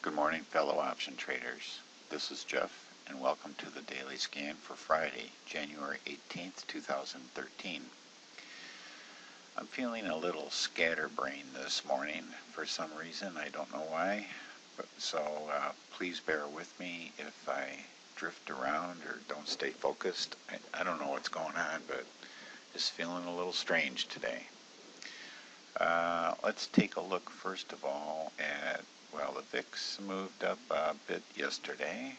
Good morning, fellow option traders. This is Jeff, and welcome to the daily scan for Friday, January 18th, 2013. I'm feeling a little scatterbrained this morning for some reason. I don't know why, so please bear with me if I drift around or don't stay focused. I don't know what's going on, but just feeling a little strange today. Let's take a look first of all at, well, the VIX moved up a bit yesterday,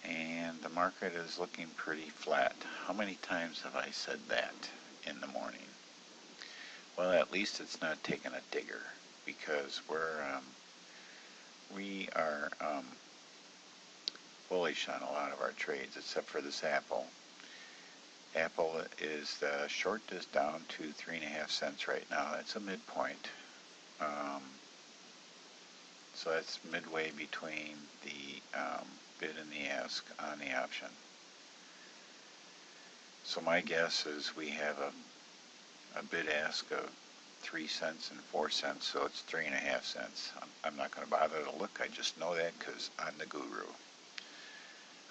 and the market is looking pretty flat. How many times have I said that in the morning? Well, at least it's not taking a digger, because we are bullish on a lot of our trades, except for this Apple. Apple is, the short is down to 3.5 cents right now. That's a midpoint. So that's midway between the bid and the ask on the option. So my guess is we have a bid ask of 3 cents and 4 cents, so it's 3.5 cents. I'm not going to bother to look. I just know that because I'm the guru.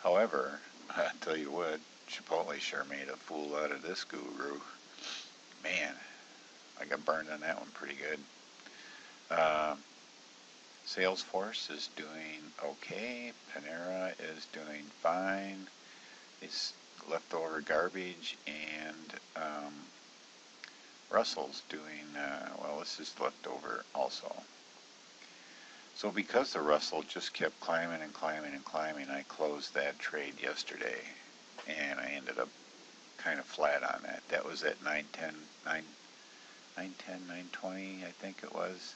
However, I'll tell you what, Chipotle sure made a fool out of this guru. Man, I got burned on that one pretty good. Salesforce is doing okay. Panera is doing fine. It's leftover garbage, and Russell's doing, well, this is leftover also. So because the Russell just kept climbing and climbing and climbing, I closed that trade yesterday, and I ended up kind of flat on that. That was at 910, 920, I think it was.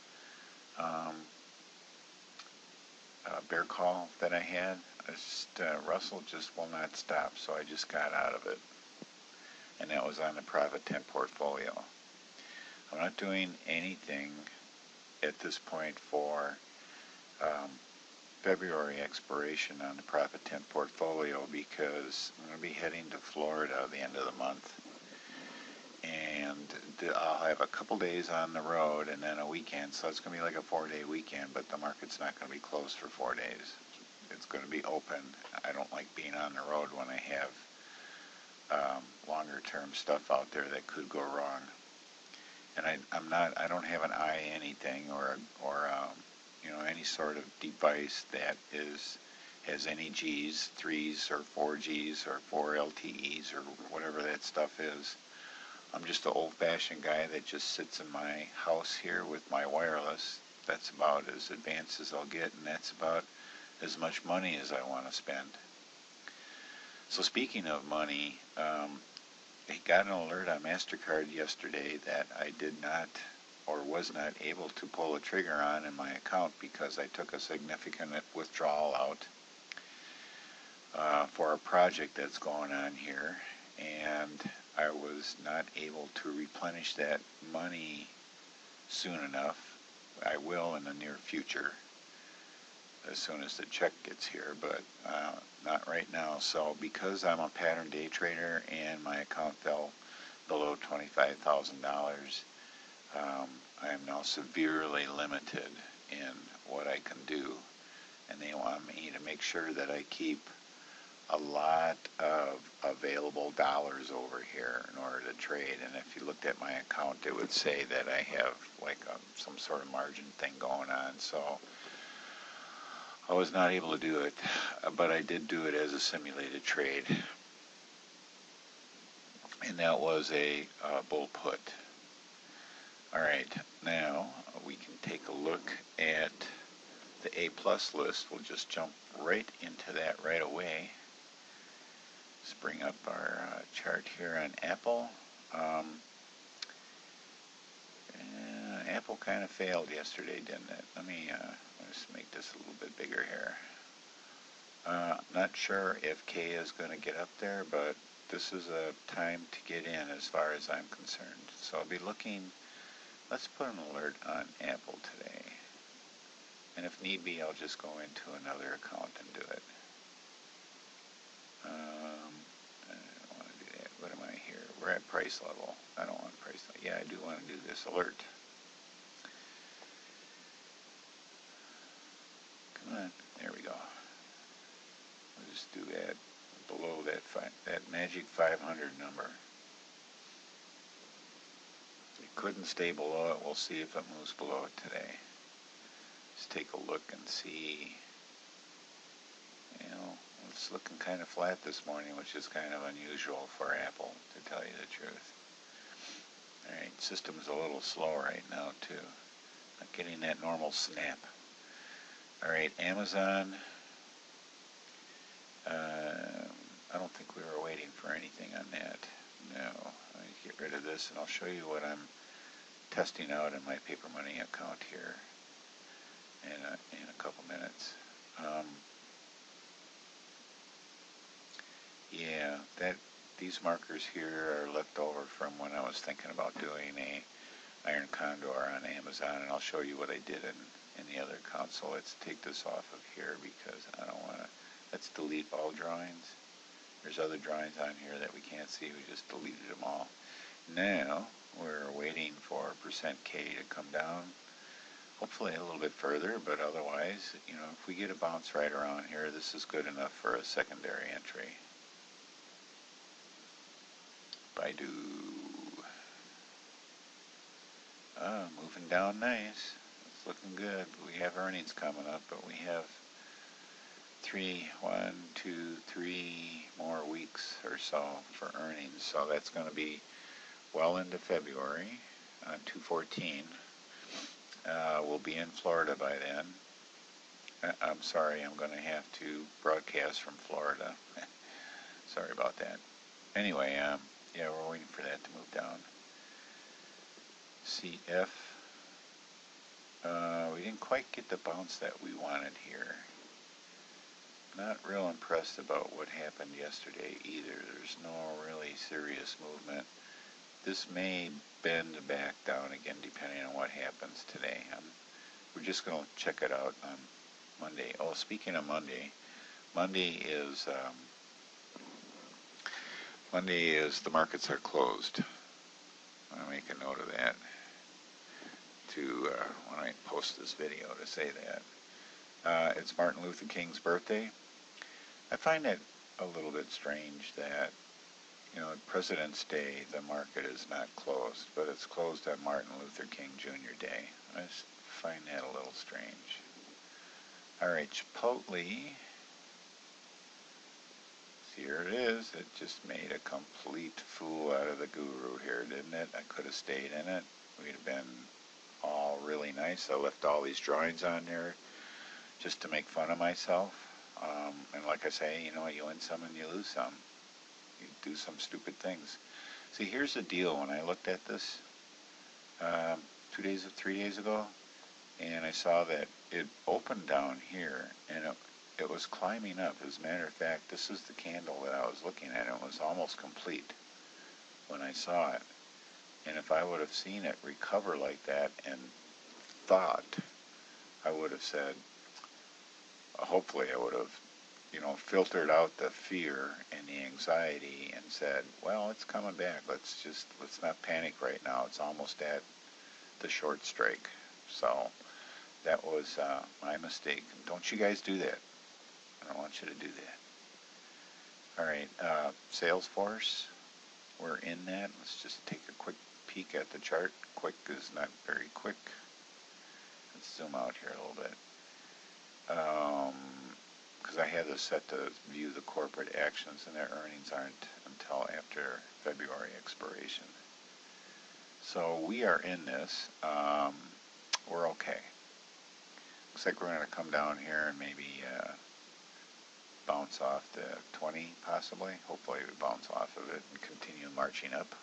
Bear call that I had. Russell just will not stop, so I just got out of it. And that was on the Profit 10 portfolio. I'm not doing anything at this point for February expiration on the Profit 10 portfolio, because I'm going to be heading to Florida at the end of the month, and I'll have a couple days on the road and then a weekend, so it's going to be like a 4-day weekend, but the market's not going to be closed for 4 days. It's going to be open. I don't like being on the road when I have longer term stuff out there that could go wrong. And I don't have an I anything or any sort of device that has any G's, 3s or 4G's or 4 LTEs or whatever that stuff is. I'm just an old-fashioned guy that just sits in my house here with my wireless. That's about as advanced as I'll get, and that's about as much money as I want to spend. So speaking of money, I got an alert on MasterCard yesterday that I did not or was not able to pull a trigger on in my account because I took a significant withdrawal out for a project that's going on here, and I was not able to replenish that money soon enough. I will in the near future, as soon as the check gets here, but not right now. So because I'm a pattern day trader and my account fell below $25,000, I am now severely limited in what I can do, and they want me to make sure that I keep a lot of available dollars over here in order to trade. And if you looked at my account, it would say that I have like some sort of margin thing going on. So I was not able to do it, but I did do it as a simulated trade, and that was a bull put. All right, now we can take a look at the A+ list. We'll just jump right into that right away. Let's bring up our chart here on Apple. Apple kind of failed yesterday, didn't it? Let me just make this a little bit bigger here. Not sure if K is going to get up there, but this is a time to get in as far as I'm concerned. So I'll be looking. Let's put an alert on Apple today. And if need be, I'll just go into another account and do it. I don't want to do that. What am I here? We're at price level. I don't want price level. Yeah, I do want to do this alert. just do that below that magic 500 number. It couldn't stay below it. We'll see if it moves below it today. Just take a look and see. It's looking kind of flat this morning, which is kind of unusual for Apple, to tell you the truth. Alright, system's a little slow right now, too. Not getting that normal snap. Alright, Amazon. I don't think we were waiting for anything on that. No. Let me get rid of this, and I'll show you what I'm testing out in my paper money account here in a couple minutes. Yeah, these markers here are left over from when I was thinking about doing a iron condor on Amazon, and I'll show you what I did in the other account. So let's take this off of here because I don't want to. Let's delete all drawings. There's other drawings on here that we can't see. We just deleted them all. Now we're waiting for %K to come down. Hopefully a little bit further, but otherwise, if we get a bounce right around here, this is good enough for a secondary entry. Baidu. Moving down nice. It's looking good. We have earnings coming up, but we have 3 more weeks or so for earnings. So that's going to be well into February on 2/14. We'll be in Florida by then. I'm sorry, I'm going to have to broadcast from Florida. Sorry about that. Anyway, yeah, we're waiting for that to move down. CF. We didn't quite get the bounce that we wanted here. Not real impressed about what happened yesterday either. There's no really serious movement. This may bend back down again depending on what happens today. We're just going to check it out on Monday. Oh, speaking of Monday, Monday is the markets are closed. I'm going to make a note of that when I post this video to say that. It's Martin Luther King's birthday. I find it a little bit strange that, President's Day, the market is not closed, but it's closed on Martin Luther King Jr. Day. I just find that a little strange. Alright, Chipotle. Here it is. It just made a complete fool out of the guru here, didn't it? I could have stayed in it. We'd have been all really nice. I left all these drawings on there just to make fun of myself. And like I say, you win some and you lose some. You do some stupid things. See, here's the deal. When I looked at this 3 days ago, and I saw that it opened down here, and it was climbing up. As a matter of fact, this is the candle that I was looking at. It was almost complete when I saw it. And if I would have seen it recover like that and thought, I would have said, hopefully I would have, filtered out the fear and the anxiety and said, well, it's coming back. Let's not panic right now. It's almost at the short strike. So that was my mistake. Don't you guys do that. I don't want you to do that. All right, Salesforce, we're in that. Let's just take a quick peek at the chart. Quick is not very quick. Let's zoom out here a little bit. Because I have this set to view the corporate actions, and their earnings aren't until after February expiration. So we are in this. We're okay. Looks like we're going to come down here and maybe bounce off the 20 possibly. Hopefully we bounce off of it and continue marching up.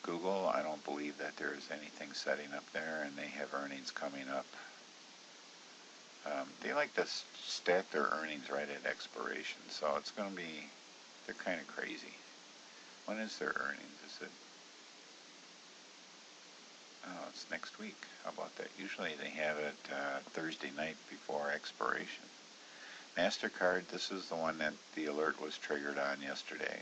Google, I don't believe that there is anything setting up there, and they have earnings coming up. They like to stack their earnings right at expiration, so it's going to be, they're kind of crazy. When is their earnings? Is it? Oh, it's next week. How about that? Usually they have it Thursday night before expiration. MasterCard, this is the one that the alert was triggered on yesterday.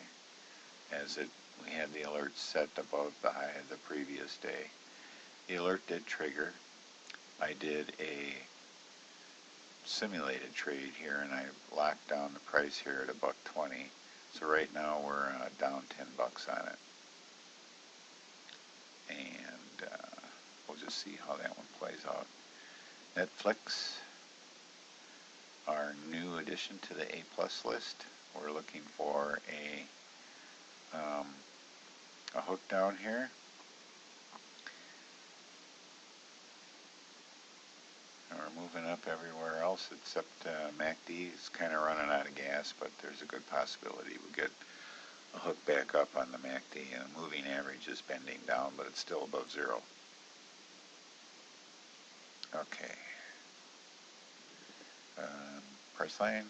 We had the alert set above the high of the previous day. The alert did trigger. I did a simulated trade here, and I locked down the price here at about 20. So right now we're down $10 on it. And we'll just see how that one plays out. Netflix, our new addition to the A+ list. We're looking for a hook down here. And we're moving up everywhere else except MACD is kind of running out of gas, but there's a good possibility we get a hook back up on the MACD, and the moving average is bending down, but it's still above zero. Okay. Price line.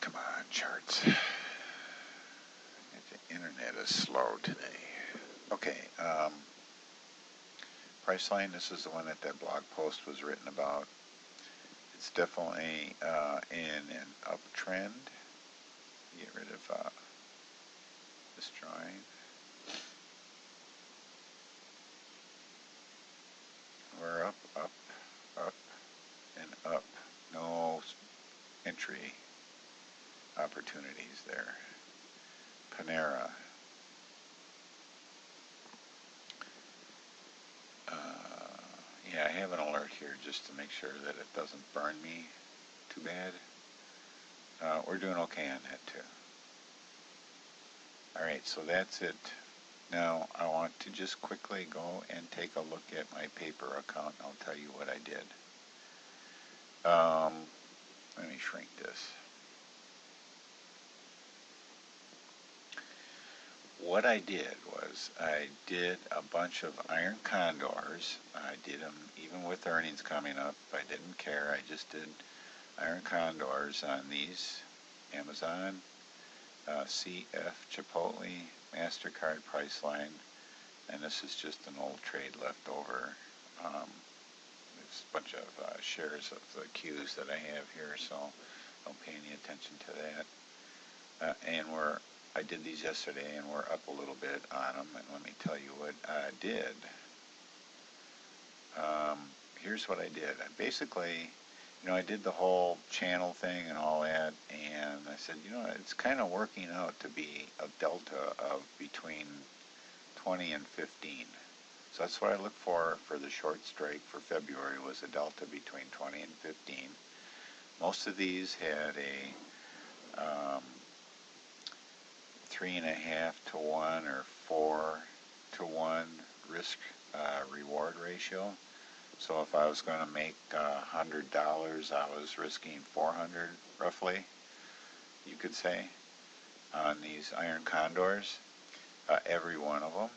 Come on, charts. The internet is slow today. Okay. Price line, this is the one that blog post was written about. It's definitely in an uptrend. Get rid of this drawing. We're up, up, up, and up. No entry opportunities there. Panera. Yeah, I have an alert here just to make sure that it doesn't burn me too bad. We're doing okay on that too. Alright, so that's it. Now I want to just quickly go and take a look at my paper account, and I'll tell you what I did. Let me shrink this. What I did was I did a bunch of iron condors. I did them even with earnings coming up. I didn't care. I just did iron condors on these: Amazon, CF, Chipotle, MasterCard, Priceline, and this is just an old trade left over. It's a bunch of shares of the Qs that I have here, so don't pay any attention to that. And I did these yesterday, and we're up a little bit on them, and let me tell you what I did. Here's what I did. I basically, I did the whole channel thing and all that, and I said, it's kind of working out to be a delta of between 20 and 15. So that's what I looked for the short strike for February, was a delta between 20 and 15. Most of these had a 3.5 to 1 or 4 to 1 risk reward ratio. So if I was going to make $100, I was risking 400 roughly, you could say, on these iron condors. Every one of them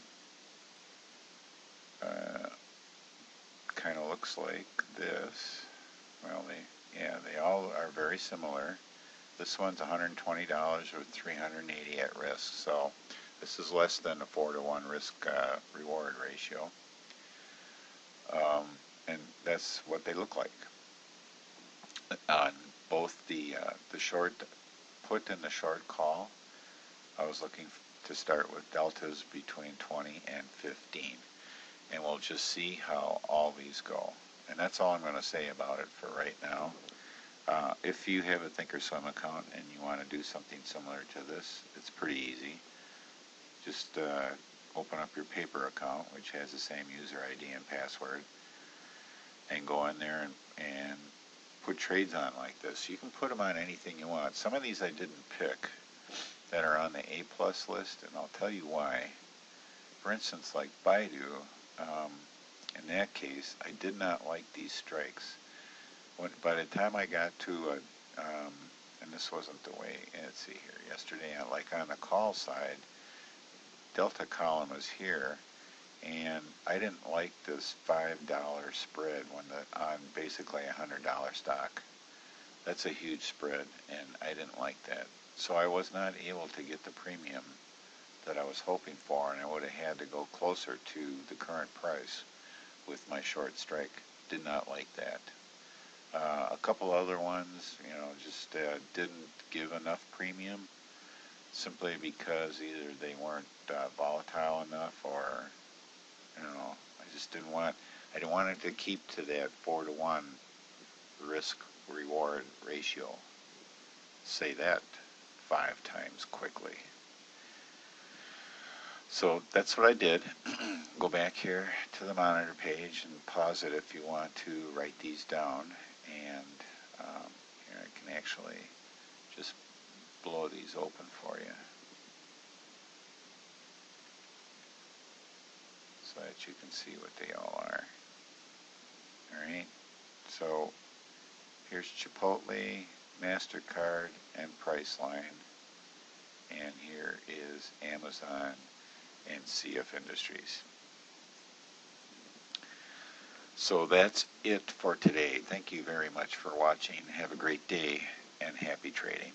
kind of looks like this. Well, they all are very similar. This one's $120 with 380 at risk, so this is less than a 4 to 1 risk reward ratio. And that's what they look like on both the short put and the short call. I was looking to start with deltas between 20 and 15, and we'll just see how all these go. And that's all I'm going to say about it for right now. If you have a Thinkorswim account and you want to do something similar to this, it's pretty easy. Just open up your paper account, which has the same user ID and password, and go in there and put trades on like this. You can put them on anything you want. Some of these I didn't pick that are on the A+ list, and I'll tell you why. For instance, like Baidu, in that case, I did not like these strikes. By the time I got to and this wasn't the way, let's see here, yesterday, like on the call side, delta column is here, and I didn't like this $5 spread on basically a $100 stock. That's a huge spread, and I didn't like that. So I was not able to get the premium that I was hoping for, and I would have had to go closer to the current price with my short strike. Did not like that. A couple other ones, just didn't give enough premium, simply because either they weren't volatile enough, or I just didn't want. I wanted to keep to that 4-to-1 risk-reward ratio. Say that 5 times quickly. So that's what I did. Go back here to the monitor page and pause it if you want to write these down. And here I can actually just blow these open for you so that you can see what they all are. Alright, so here's Chipotle, MasterCard, and Priceline. And here is Amazon and CF Industries. So that's it for today. Thank you very much for watching. Have a great day and happy trading.